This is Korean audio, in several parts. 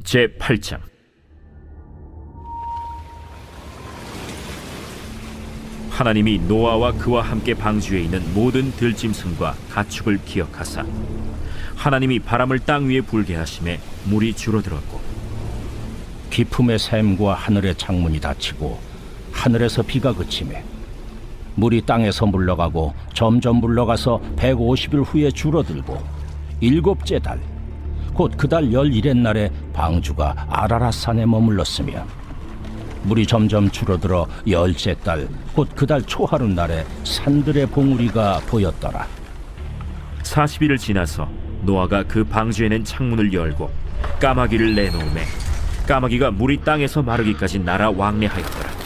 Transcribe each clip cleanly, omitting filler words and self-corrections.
제8장. 하나님이 노아와 그와 함께 방주에 있는 모든 들짐승과 가축을 기억하사 하나님이 바람을 땅 위에 불게 하심에 물이 줄어들었고 깊음의 샘과 하늘의 창문이 닫히고 하늘에서 비가 그치매 물이 땅에서 물러가고 점점 물러가서 150일 후에 줄어들고 일곱째 달 곧 그 달 11의 날에 방주가 아라랏산에 머물렀으며 물이 점점 줄어들어 10째 달 곧 그 달 초하루 날에 산들의 봉우리가 보였더라. 40일을 지나서 노아가 그 방주에 낸 창문을 열고 까마귀를 내놓음에 까마귀가 물이 땅에서 마르기까지 날아 왕래하였더라.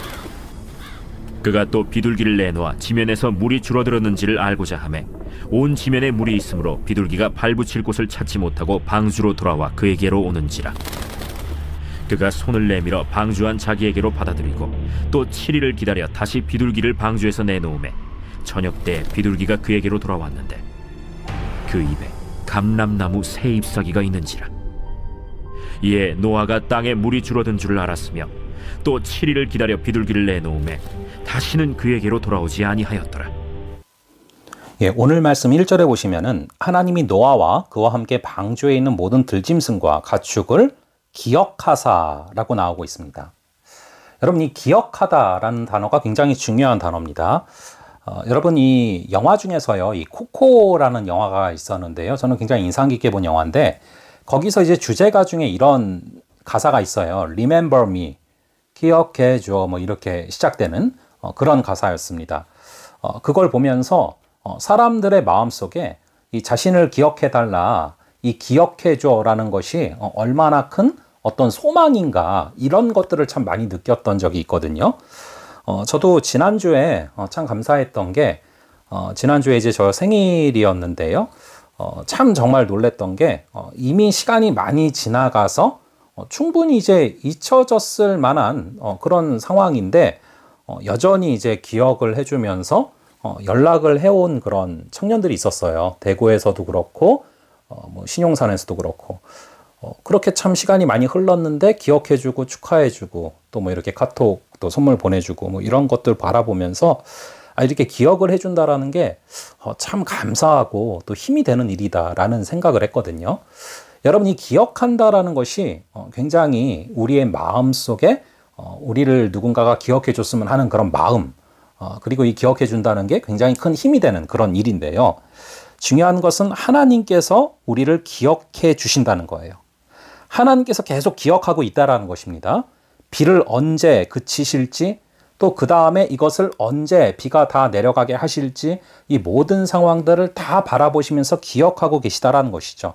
그가 또 비둘기를 내놓아 지면에서 물이 줄어들었는지를 알고자 하매 온 지면에 물이 있으므로 비둘기가 발붙일 곳을 찾지 못하고 방주로 돌아와 그에게로 오는지라. 그가 손을 내밀어 방주한 자기에게로 받아들이고 또 7일을 기다려 다시 비둘기를 방주에서 내놓음에 저녁 때 비둘기가 그에게로 돌아왔는데 그 입에 감람나무 새 잎사귀가 있는지라. 이에 노아가 땅에 물이 줄어든 줄을 알았으며 또 7일을 기다려 비둘기를 내놓음에 다시는 그에게로 돌아오지 아니하였더라. 오늘 말씀 1절에 보시면은 하나님이 노아와 그와 함께 방주에 있는 모든 들짐승과 가축을 기억하사라고 나오고 있습니다. 여러분, 이 기억하다라는 단어가 굉장히 중요한 단어입니다. 여러분, 이 영화 중에서요, 이 코코라는 영화가 있었는데요, 저는 굉장히 인상 깊게 본 영화인데 거기서 이제 주제가 중에 이런 가사가 있어요. Remember me, 기억해줘, 뭐 이렇게 시작되는 그런 가사였습니다. 그걸 보면서 사람들의 마음속에 이 자신을 기억해달라, 이 기억해줘라는 것이 얼마나 큰 어떤 소망인가, 이런 것들을 참 많이 느꼈던 적이 있거든요. 저도 지난주에 참 감사했던 게 지난주에 이제 저 생일이었는데요. 참 정말 놀랬던 게 이미 시간이 많이 지나가서 충분히 이제 잊혀졌을 만한 그런 상황인데 여전히 이제 기억을 해주면서 연락을 해온 그런 청년들이 있었어요. 대구에서도 그렇고 뭐 신용산에서도 그렇고 그렇게 참 시간이 많이 흘렀는데 기억해주고 축하해주고 또 뭐 이렇게 카톡 또 선물 보내주고 뭐 이런 것들 바라보면서 이렇게 기억을 해준다라는 게 참 감사하고 또 힘이 되는 일이다라는 생각을 했거든요. 여러분, 이 기억한다라는 것이 굉장히 우리의 마음 속에 우리를 누군가가 기억해 줬으면 하는 그런 마음, 그리고 이 기억해 준다는 게 굉장히 큰 힘이 되는 그런 일인데요. 중요한 것은 하나님께서 우리를 기억해 주신다는 거예요. 하나님께서 계속 기억하고 있다라는 것입니다. 비를 언제 그치실지, 또 그 다음에 이것을 언제 비가 다 내려가게 하실지, 이 모든 상황들을 다 바라보시면서 기억하고 계시다라는 것이죠.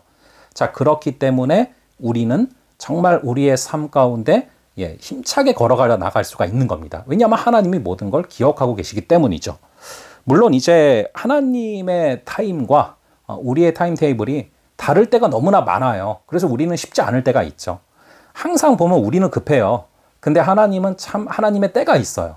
자, 그렇기 때문에 우리는 정말 우리의 삶 가운데 힘차게 걸어가 나갈 수가 있는 겁니다. 왜냐하면 하나님이 모든 걸 기억하고 계시기 때문이죠. 물론 이제 하나님의 타임과 우리의 타임 테이블이 다를 때가 너무나 많아요. 그래서 우리는 쉽지 않을 때가 있죠. 항상 보면 우리는 급해요. 근데 하나님은 참 하나님의 때가 있어요.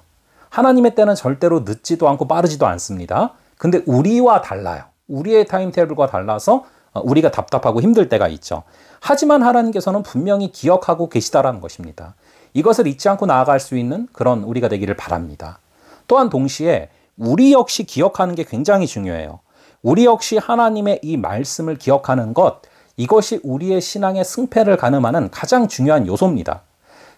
하나님의 때는 절대로 늦지도 않고 빠르지도 않습니다. 근데 우리와 달라요. 우리의 타임 테이블과 달라서 우리가 답답하고 힘들 때가 있죠. 하지만 하나님께서는 분명히 기억하고 계시다라는 것입니다. 이것을 잊지 않고 나아갈 수 있는 그런 우리가 되기를 바랍니다. 또한 동시에 우리 역시 기억하는 게 굉장히 중요해요. 우리 역시 하나님의 이 말씀을 기억하는 것, 이것이 우리의 신앙의 승패를 가늠하는 가장 중요한 요소입니다.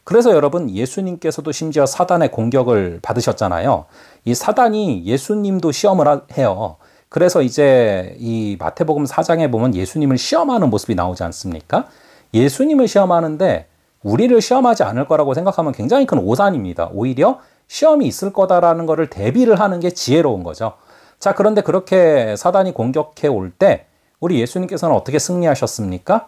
그래서 여러분, 예수님께서도 심지어 사단의 공격을 받으셨잖아요. 이 사단이 예수님도 시험을 해요. 그래서 이제 이 마태복음 4장에 보면 예수님을 시험하는 모습이 나오지 않습니까? 예수님을 시험하는데 우리를 시험하지 않을 거라고 생각하면 굉장히 큰 오산입니다. 오히려 시험이 있을 거다라는 것을 대비를 하는 게 지혜로운 거죠. 자, 그런데 그렇게 사단이 공격해 올 때 우리 예수님께서는 어떻게 승리하셨습니까?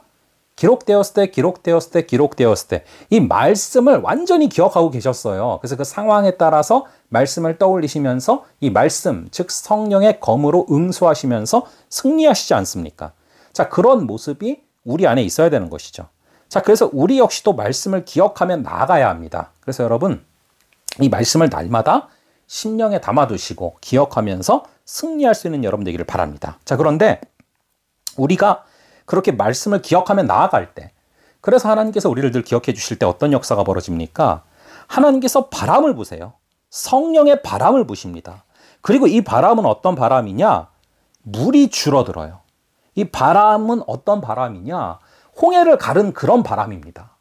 기록되었을 때 이 말씀을 완전히 기억하고 계셨어요. 그래서 그 상황에 따라서 말씀을 떠올리시면서 이 말씀, 즉 성령의 검으로 응수하시면서 승리하시지 않습니까? 자, 그런 모습이 우리 안에 있어야 되는 것이죠. 자, 그래서 우리 역시도 말씀을 기억하며 나아가야 합니다. 그래서 여러분, 이 말씀을 날마다 심령에 담아두시고 기억하면서 승리할 수 있는 여러분 되기를 바랍니다. 자, 그런데 우리가 그렇게 말씀을 기억하며 나아갈 때, 그래서 하나님께서 우리를 늘 기억해 주실 때 어떤 역사가 벌어집니까? 하나님께서 바람을 부세요. 성령의 바람을 부십니다. 그리고 이 바람은 어떤 바람이냐? 물이 줄어들어요. 이 바람은 어떤 바람이냐? 홍해를 가른 그런 바람입니다.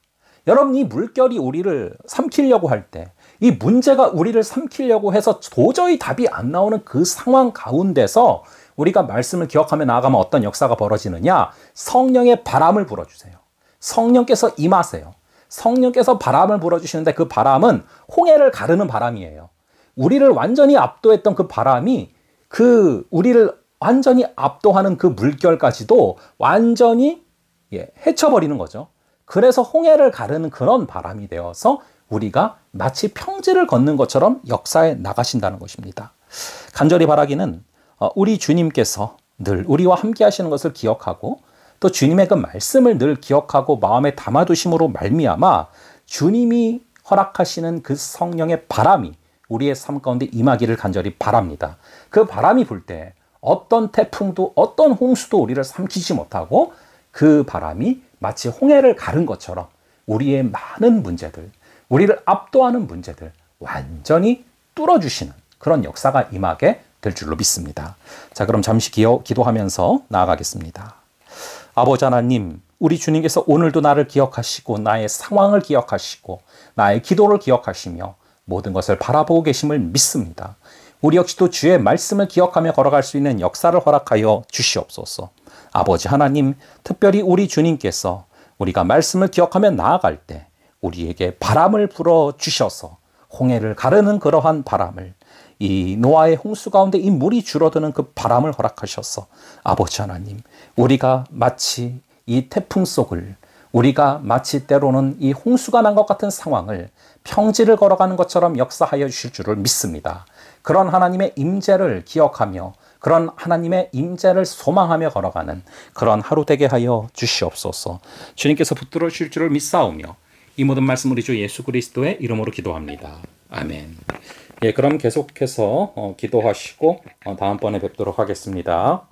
여러분, 이 물결이 우리를 삼키려고 할 때, 이 문제가 우리를 삼키려고 해서 도저히 답이 안 나오는 그 상황 가운데서 우리가 말씀을 기억하며 나아가면 어떤 역사가 벌어지느냐? 성령의 바람을 불어주세요. 성령께서 임하세요. 성령께서 바람을 불어주시는데 그 바람은 홍해를 가르는 바람이에요. 우리를 완전히 압도했던 그 바람이 우리를 완전히 압도하는 그 물결까지도 완전히 헤쳐버리는 거죠. 그래서 홍해를 가르는 그런 바람이 되어서 우리가 마치 평지를 걷는 것처럼 역사에 나가신다는 것입니다. 간절히 바라기는 우리 주님께서 늘 우리와 함께 하시는 것을 기억하고 또 주님의 그 말씀을 늘 기억하고 마음에 담아두심으로 말미암아 주님이 허락하시는 그 성령의 바람이 우리의 삶 가운데 임하기를 간절히 바랍니다. 그 바람이 불 때 어떤 태풍도 어떤 홍수도 우리를 삼키지 못하고 그 바람이 마치 홍해를 가른 것처럼 우리의 많은 문제들, 우리를 압도하는 문제들 완전히 뚫어주시는 그런 역사가 임하게 될 줄로 믿습니다. 자, 그럼 잠시 기도하면서 나아가겠습니다. 아버지 하나님, 우리 주님께서 오늘도 나를 기억하시고 나의 상황을 기억하시고 나의 기도를 기억하시며 모든 것을 바라보고 계심을 믿습니다. 우리 역시도 주의 말씀을 기억하며 걸어갈 수 있는 역사를 허락하여 주시옵소서. 아버지 하나님, 특별히 우리 주님께서 우리가 말씀을 기억하며 나아갈 때 우리에게 바람을 불어 주셔서 홍해를 가르는 그러한 바람을, 이 노아의 홍수 가운데 이 물이 줄어드는 그 바람을 허락하셔서 아버지 하나님, 우리가 마치 이 태풍 속을, 우리가 마치 때로는 이 홍수가 난 것 같은 상황을 평지를 걸어가는 것처럼 역사하여 주실 줄을 믿습니다. 그런 하나님의 임재를 기억하며 그런 하나님의 임재를 소망하며 걸어가는 그런 하루 되게 하여 주시옵소서. 주님께서 붙들어 주실 줄을 믿사오며 이 모든 말씀 우리 주 예수 그리스도의 이름으로 기도합니다. 아멘. 그럼 계속해서 기도하시고 다음번에 뵙도록 하겠습니다.